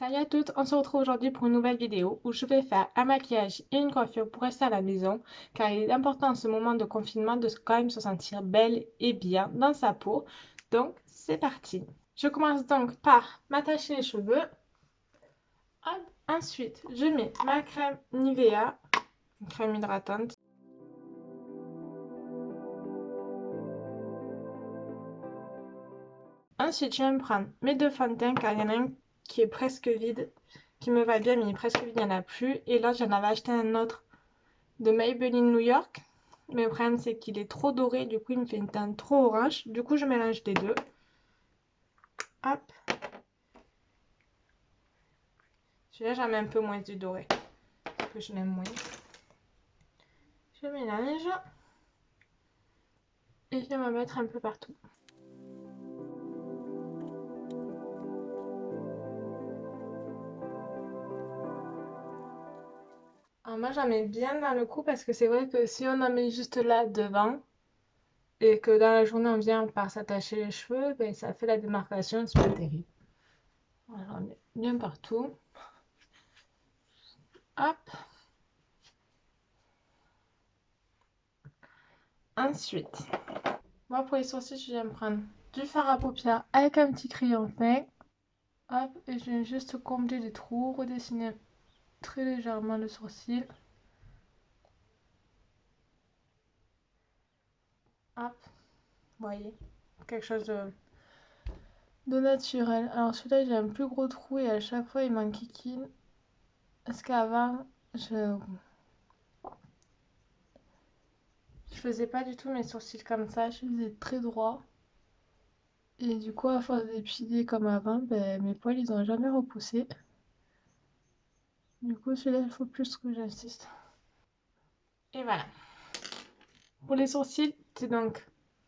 Salut à toutes, on se retrouve aujourd'hui pour une nouvelle vidéo où je vais faire un maquillage et une coiffure pour rester à la maison car il est important en ce moment de confinement de quand même se sentir belle et bien dans sa peau. Donc c'est parti. Je commence donc par m'attacher les cheveux. Hop. Ensuite, je mets ma crème Nivea, une crème hydratante. Ensuite, je vais me prendre mes deux fonds de teint car il y en a un qui est presque vide, qui me va bien mais il est presque vide, il n'y en a plus. Et là, j'en avais acheté un autre de Maybelline New York. Mais le problème, c'est qu'il est trop doré, du coup, il me fait une teinte trop orange. Du coup, je mélange les deux. Hop. Celui-là, j'en mets un peu moins du doré, parce que je l'aime moins. Je mélange. Et je vais m'en mettre un peu partout. Alors moi, j'en mets bien dans le cou, parce que c'est vrai que si on en met juste là, devant, et que dans la journée, on vient par s'attacher les cheveux, ben, ça fait la démarcation, c'est pas terrible. Voilà, j'en mets bien partout. Hop. Ensuite, moi pour les sourcils, je viens me prendre du fard à paupières avec un petit crayon fin. Hop, et je viens juste combler les trous, redessiner très légèrement le sourcil. Hop, vous voyez, quelque chose de naturel. Alors celui-là, j'ai un plus gros trou et à chaque fois, il m'enquiquine. Parce qu'avant, je faisais pas du tout mes sourcils comme ça, je faisais très droit. Et du coup, à force d'épiler comme avant, ben, mes poils, ils ont jamais repoussé. Du coup, celui-là, il faut plus que j'insiste. Et voilà. Pour les sourcils, c'est donc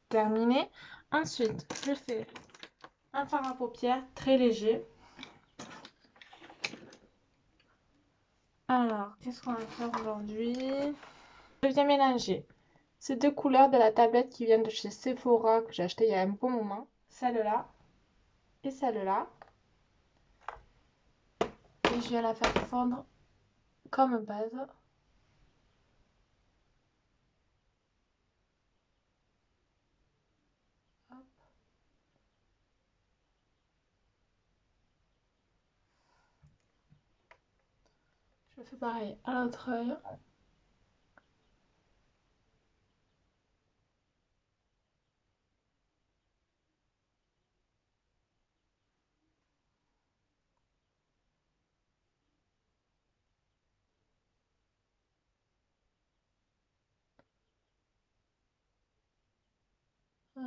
terminé. Ensuite, je fais un fard à paupières très léger. Alors, qu'est-ce qu'on va faire aujourd'hui? Je viens mélanger ces deux couleurs de la tablette qui viennent de chez Sephora que j'ai acheté il y a un bon moment. Celle-là et celle-là. Et je viens la faire fondre comme base. Hop. Je fais pareil à l'autre œil.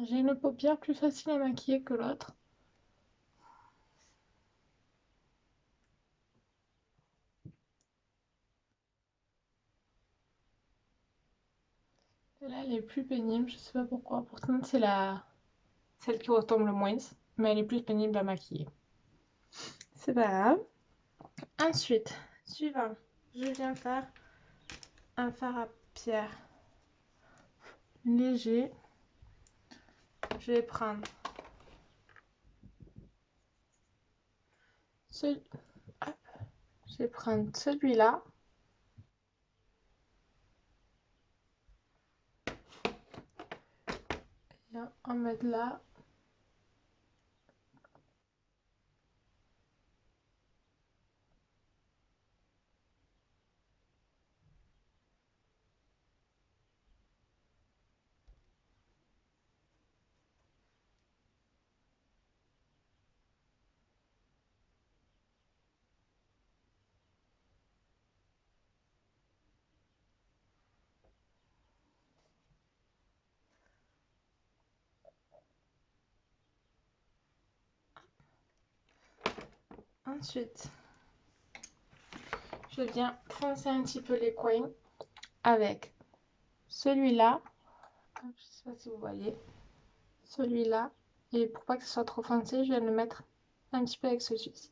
J'ai une paupière plus facile à maquiller que l'autre. Et là, elle est plus pénible, je sais pas pourquoi. Pourtant, c'est celle qui retombe le moins, mais elle est plus pénible à maquiller. C'est pas grave. Ensuite, suivant, je viens faire un fard à pierre léger. Je vais prendre ce... je vais prendre celui-là. Et en mettre là. Ensuite, je viens foncer un petit peu les coins avec celui-là. Je sais pas si vous voyez. Celui-là. Et pour pas que ce soit trop foncé, je viens le mettre un petit peu avec celui-ci.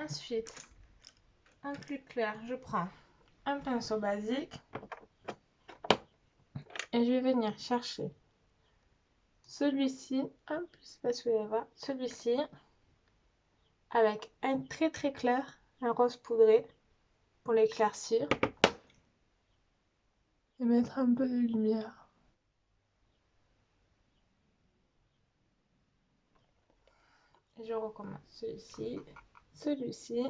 Ensuite, en plus clair, je prends un pinceau basique et je vais venir chercher celui-ci, hop, je sais pas si vous allez voir, celui-ci avec un très clair, un rose poudré pour l'éclaircir et mettre un peu de lumière. Et je recommence celui-ci, celui-ci.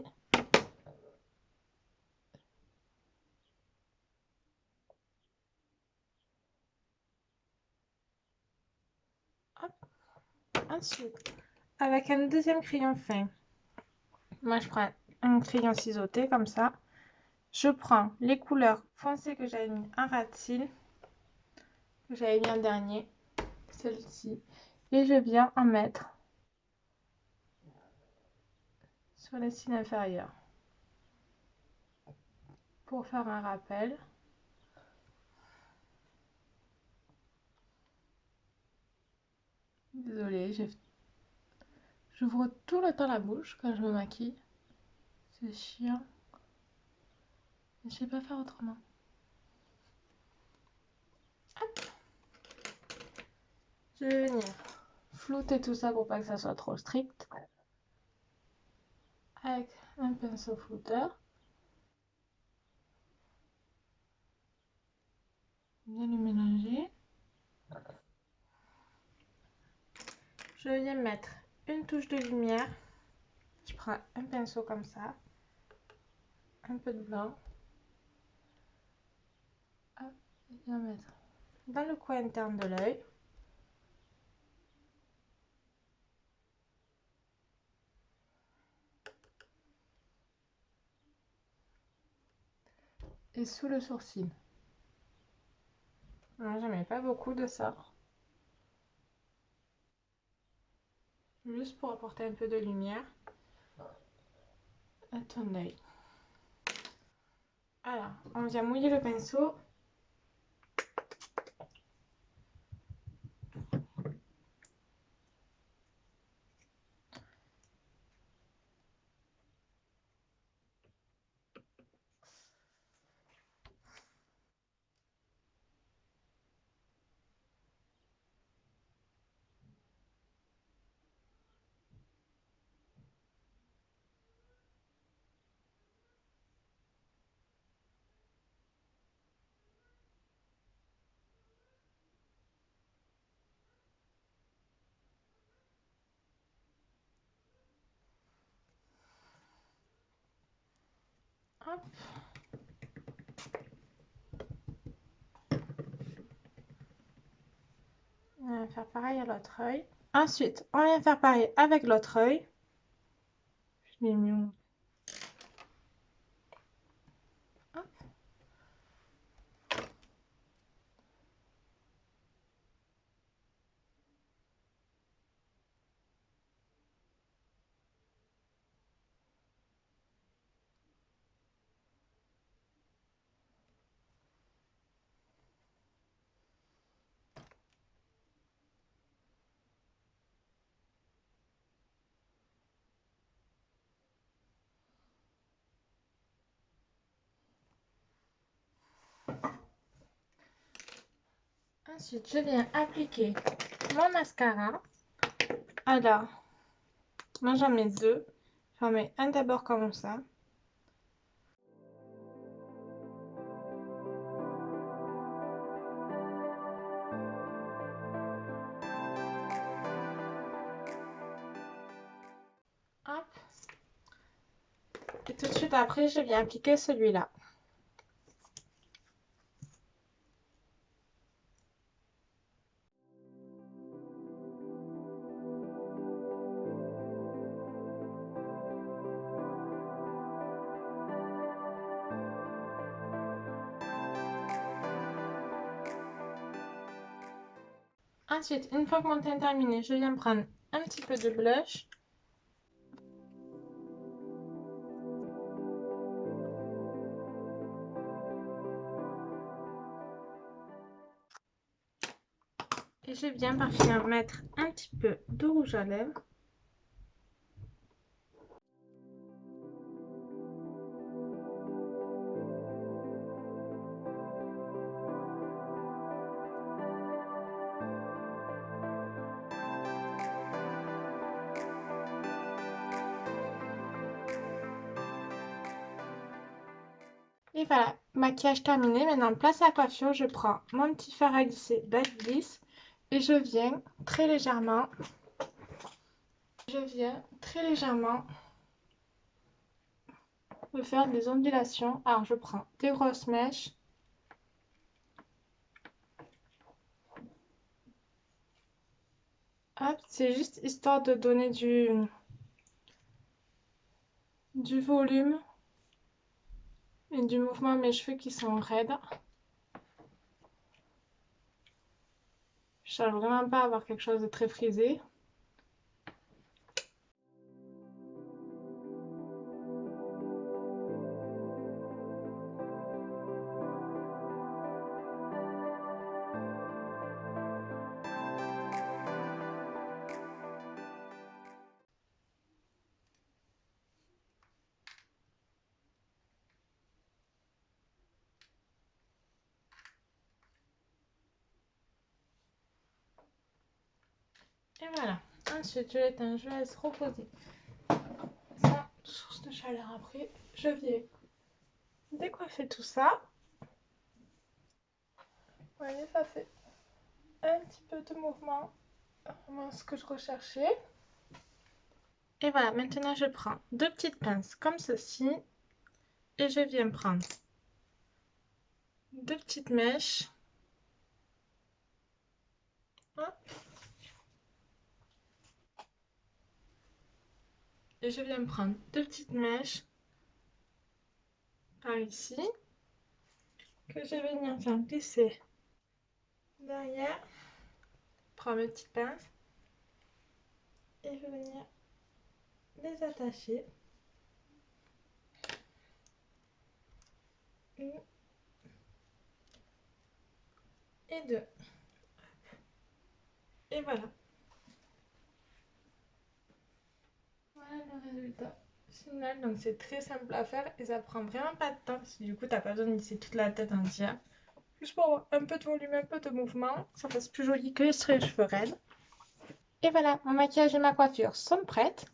Ensuite, avec un deuxième crayon fin, moi je prends un crayon ciseauté comme ça. Je prends les couleurs foncées que j'avais mis en ras de cils, que j'avais mis en dernier, celle-ci, et je viens en mettre sur les cils inférieurs pour faire un rappel. Désolée, j'ouvre tout le temps la bouche quand je me maquille. C'est chiant. Mais je sais pas faire autrement. Hop. Je vais venir flouter tout ça pour pas que ça soit trop strict. Avec un pinceau flouteur. Bien le mélanger. Je viens mettre une touche de lumière. Je prends un pinceau comme ça. Un peu de blanc. Hop, je viens mettre dans le coin interne de l'œil. Et sous le sourcil. Moi, j'en mets pas beaucoup de ça. Juste pour apporter un peu de lumière à ton œil. Alors, on vient mouiller le pinceau. Hop. On va faire pareil à l'autre œil. Ensuite, on vient faire pareil avec l'autre œil. Je l'ai mis où? Hop. Ensuite, je viens appliquer mon mascara. Alors, moi j'en mets deux. J'en mets un d'abord comme ça. Hop. Et tout de suite après, je viens appliquer celui-là. Ensuite, une fois que mon teint est terminé, je viens prendre un petit peu de blush. Et je viens par finir mettre un petit peu de rouge à lèvres. Et voilà, maquillage terminé. Maintenant, place à la coiffure, je prends mon petit fer à lisser Babyliss et je viens très légèrement me faire des ondulations. Alors, je prends des grosses mèches. Hop, c'est juste histoire de donner du volume et du mouvement à mes cheveux qui sont raides. Je cherche vraiment pas à avoir quelque chose de très frisé. Et voilà. Ensuite, je l'éteins, je laisse reposer. Sans source de chaleur après. Je viens décoiffer tout ça. Vous voyez, ça fait un petit peu de mouvement. Vraiment ce que je recherchais. Et voilà, maintenant je prends deux petites pinces comme ceci. Et je viens prendre deux petites mèches. Hop. Et je viens prendre deux petites mèches par ici que je vais venir faire glisser derrière. Prends mes petites pinces et je vais venir les attacher. Une et deux. Et voilà. Voilà le résultat final. Donc c'est très simple à faire et ça prend vraiment pas de temps parce que du coup t'as pas besoin de lisser toute la tête entière. Juste pour avoir un peu de volume, un peu de mouvement, ça fasse plus joli que les cheveux raides. Et voilà, mon maquillage et ma coiffure sont prêtes.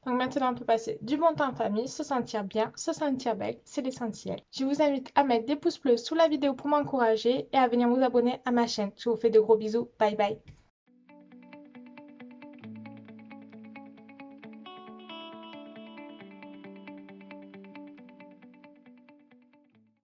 Donc maintenant on peut passer du bon temps en famille, se sentir bien, se sentir belle, c'est l'essentiel. Je vous invite à mettre des pouces bleus sous la vidéo pour m'encourager et à venir vous abonner à ma chaîne. Je vous fais de gros bisous, bye bye.